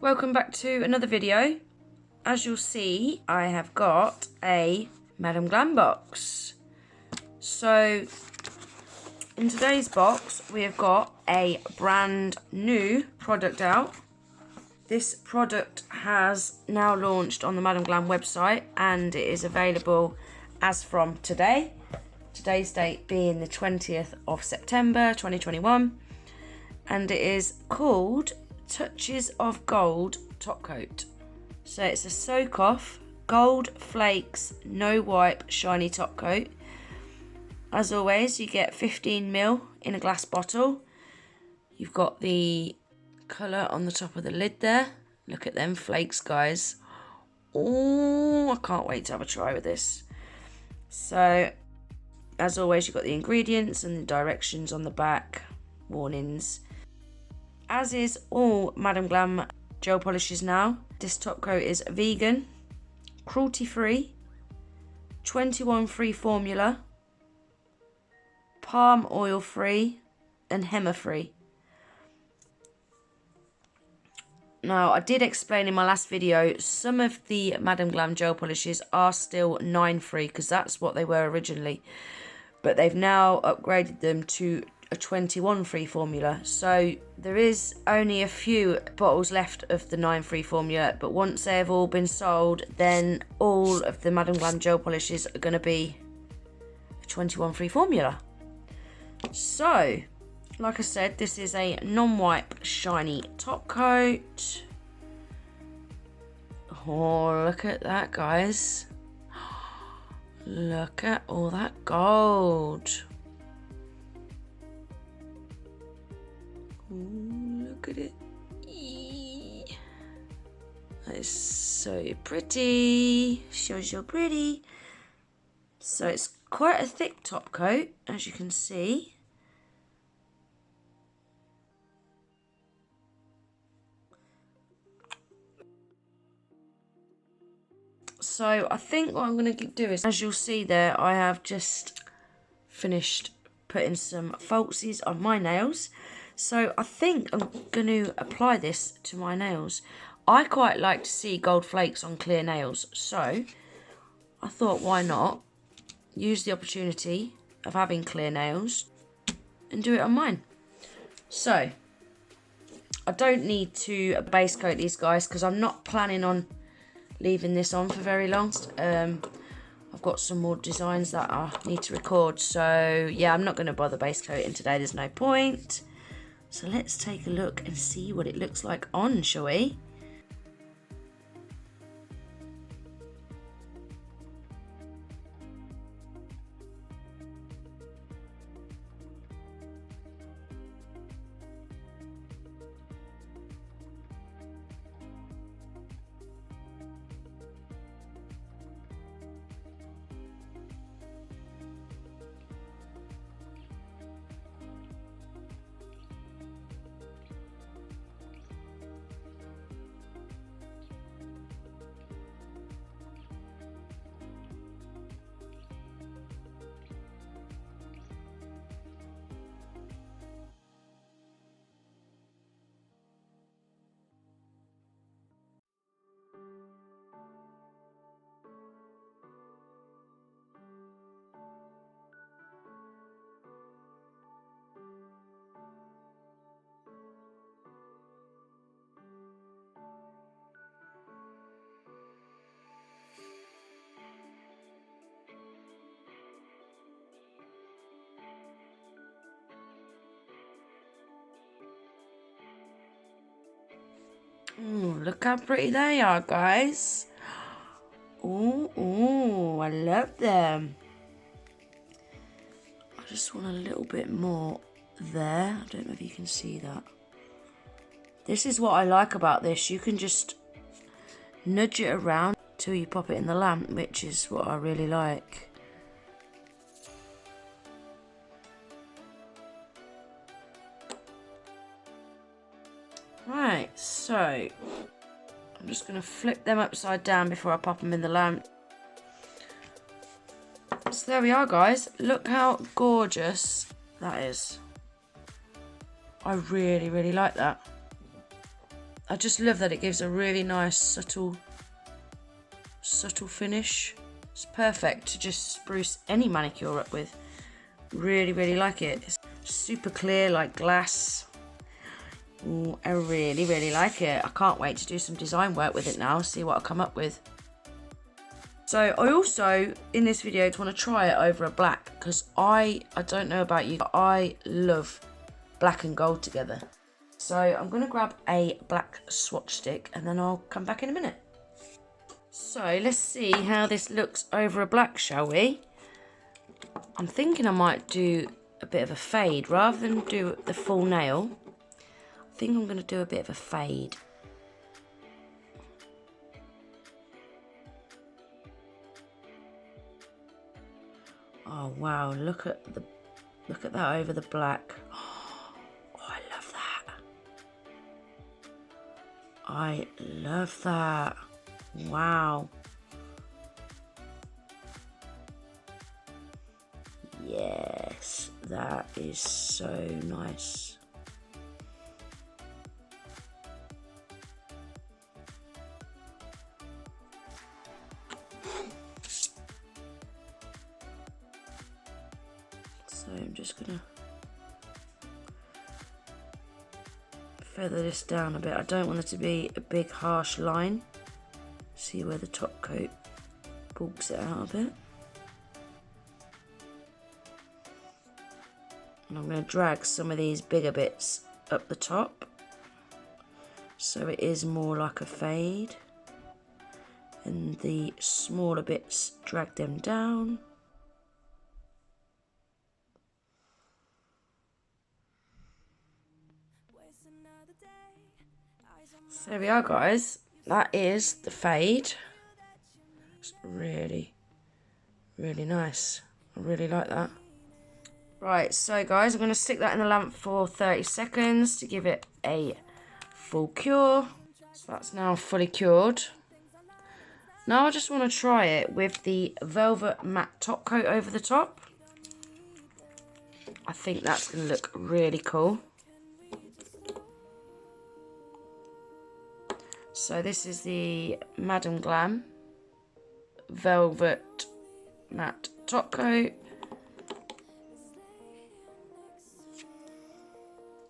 Welcome back to another video. As you'll see, I have got a Madam Glam box. So in today's box we have got a brand new product out. This product has now launched on the Madam Glam website and it is available as from today. Today's date being the 20th of September 2021, and it is called Touches of Gold Top Coat. So it's a soak off gold flakes no wipe shiny top coat. As always, you get 15ml in a glass bottle. You've got the colour on the top of the lid there. Look at them flakes, guys. Oh, I can't wait to have a try with this. So as always, you've got the ingredients and the directions on the back, warnings. As is all Madam Glam gel polishes now, this top coat is vegan, cruelty free, 21 free formula, palm oil free and henna free. Now, I did explain in my last video, some of the Madam Glam gel polishes are still 9 free because that's what they were originally, but they've now upgraded them to a 21 free formula. So there is only a few bottles left of the 9 free formula, but once they've all been sold, then all of the Madam Glam gel polishes are going to be a 21 free formula. So like I said, this is a non-wipe shiny top coat. Oh, look at that, guys. Look at all that gold. Ooh, look at it. Eee. That is so pretty. So pretty. So it's quite a thick top coat, as you can see. So I think what I'm going to do is, as you'll see there, I have just finished putting some falsies on my nails. So I think I'm going to apply this to my nails. I quite like to see gold flakes on clear nails, so I thought, why not use the opportunity of having clear nails and do it on mine. So I don't need to base coat these guys because I'm not planning on leaving this on for very long. I've got some more designs that I need to record, so yeah, I'm not going to bother base coating today, there's no point. So let's take a look and see what it looks like on, shall we? Ooh, look how pretty they are, guys. Ooh, I love them. I just want a little bit more there. I don't know if you can see that. This is what I like about this. You can just nudge it around till you pop it in the lamp, which is what I really like. Right, so I'm just going to flip them upside down before I pop them in the lamp. So there we are, guys. Look how gorgeous that is. I really, really like that. I just love that it gives a really nice subtle finish. It's perfect to just spruce any manicure up with. Really, really like it. It's super clear like glass. Ooh, I really, really like it. I can't wait to do some design work with it now, see what I come up with. So I also, in this video, want to try it over a black, because I don't know about you, but I love black and gold together. So I'm going to grab a black swatch stick and then I'll come back in a minute. So let's see how this looks over a black, shall we? I'm thinking I might do a bit of a fade rather than do the full nail. I think I'm going to do a bit of a fade. Oh wow, look at that over the black. Oh, I love that. I love that. Wow. Yes, that is so nice. So I'm just gonna feather this down a bit. I don't want it to be a big harsh line. See where the top coat bulks it out a bit. And I'm going to drag some of these bigger bits up the top, so it is more like a fade, and the smaller bits, drag them down. So there we are, guys. That is the fade. It's really, really nice. I really like that. Right, so guys, I'm going to stick that in the lamp for 30 seconds to give it a full cure. So that's now fully cured. Now I just want to try it with the velvet matte top coat over the top. I think that's going to look really cool. So this is the Madam Glam velvet matte top coat.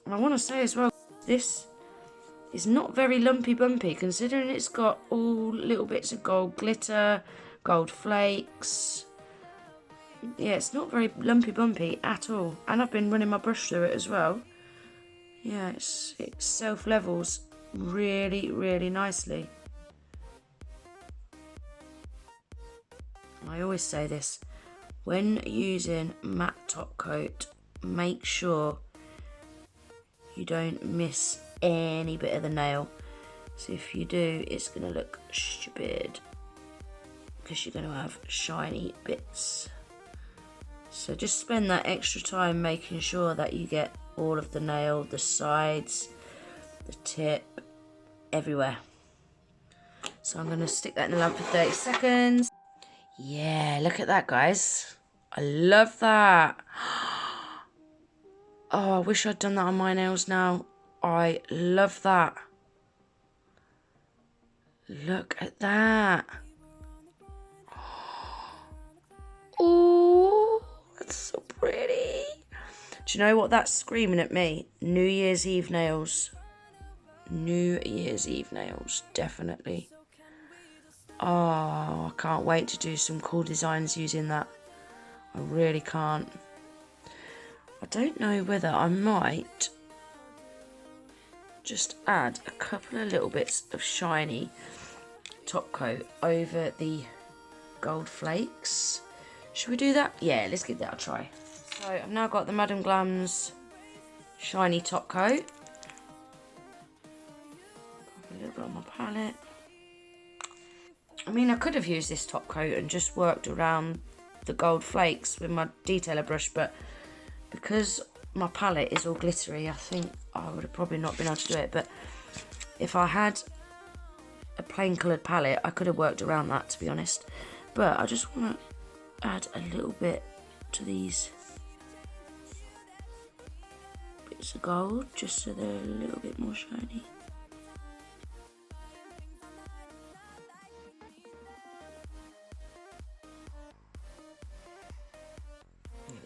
And I want to say as well, this is not very lumpy bumpy, considering it's got all little bits of gold glitter, gold flakes. Yeah, it's not very lumpy bumpy at all. And I've been running my brush through it as well. Yeah, it self-levels really, really nicely. I always say this, when using matte top coat, make sure you don't miss any bit of the nail. So if you do, it's going to look stupid, because you're going to have shiny bits. So just spend that extra time making sure that you get all of the nail, the sides, the tip, everywhere. So I'm going to stick that in the lamp for 30 seconds. Yeah, look at that, guys. I love that. Oh, I wish I'd done that on my nails now. I love that. Look at that. Oh, that's so pretty. Do you know what that's screaming at me? New Year's Eve nails. New Year's Eve nails, definitely. Oh, I can't wait to do some cool designs using that. I really can't. I don't know whether I might just add a couple of little bits of shiny top coat over the gold flakes. Should we do that? Yeah, let's give that a try. So I've now got the Madam Glam's shiny top coat. Put a little bit on my palette. I mean, I could have used this top coat and just worked around the gold flakes with my detailer brush, but because my palette is all glittery, I think I would have probably not been able to do it. But if I had a plain coloured palette, I could have worked around that, to be honest. But I just want to add a little bit to these bits of gold, just so they're a little bit more shiny.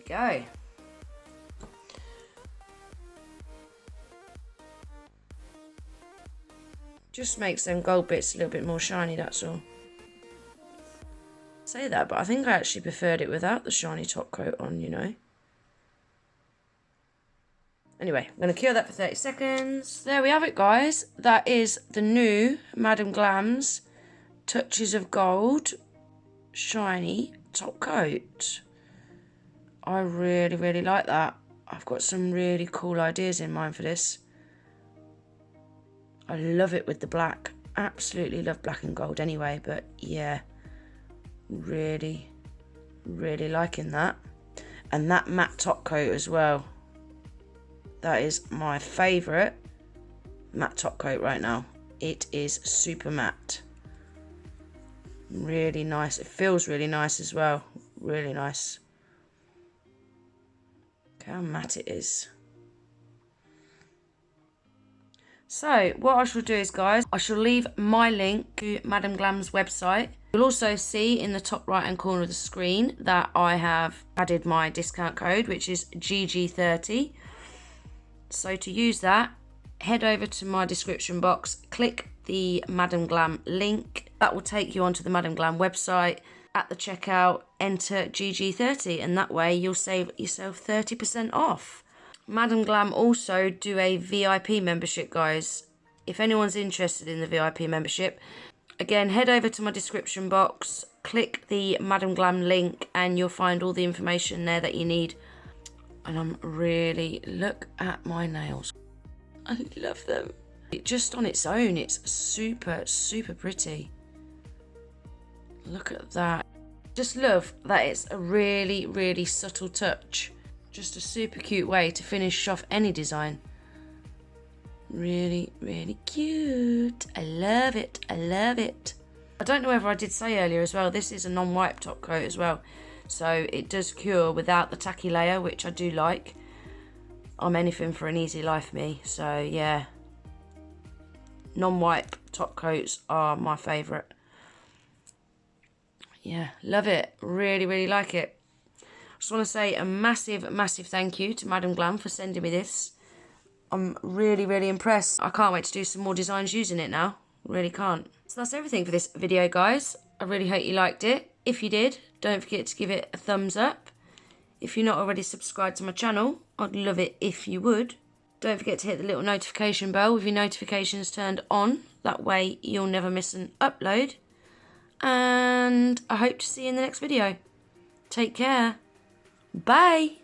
go. Just makes them gold bits a little bit more shiny, that's all. Say that, but I think I actually preferred it without the shiny top coat on, you know. Anyway, I'm going to cure that for 30 seconds. There we have it, guys. That is the new Madam Glam's Touches of Gold shiny top coat. I really, really like that. I've got some really cool ideas in mind for this. I love it with the black. Absolutely love black and gold anyway, but yeah, really, really liking that. And that matte top coat as well. That is my favourite matte top coat right now. It is super matte. Really nice. It feels really nice as well. Really nice. Look how matte it is. So, what I shall do is, guys, I shall leave my link to Madam Glam's website. You'll also see in the top right hand corner of the screen that I have added my discount code, which is GG30. So to use that, head over to my description box, click the Madam Glam link. That will take you onto the Madam Glam website. At the checkout, enter GG30, and that way you'll save yourself 30% off. Madam Glam also do a VIP membership, guys. If anyone's interested in the VIP membership, again, head over to my description box, click the Madam Glam link, and you'll find all the information there that you need. And I'm really, look at my nails. I love them. Just on its own, it's super, super pretty. Look at that. Just love that it's a really, really subtle touch. Just a super cute way to finish off any design. Really, really cute. I love it. I love it. I don't know whether I did say earlier as well, this is a non-wipe top coat as well. So it does cure without the tacky layer, which I do like. I'm anything for an easy life, me. So yeah, non-wipe top coats are my favourite. Yeah, love it. Really, really like it. Just want to say a massive, massive thank you to Madam Glam for sending me this. I'm really, really impressed. I can't wait to do some more designs using it now. Really can't. So that's everything for this video, guys. I really hope you liked it. If you did, don't forget to give it a thumbs up. If you're not already subscribed to my channel, I'd love it if you would. Don't forget to hit the little notification bell with your notifications turned on. That way you'll never miss an upload. And I hope to see you in the next video. Take care. Bye.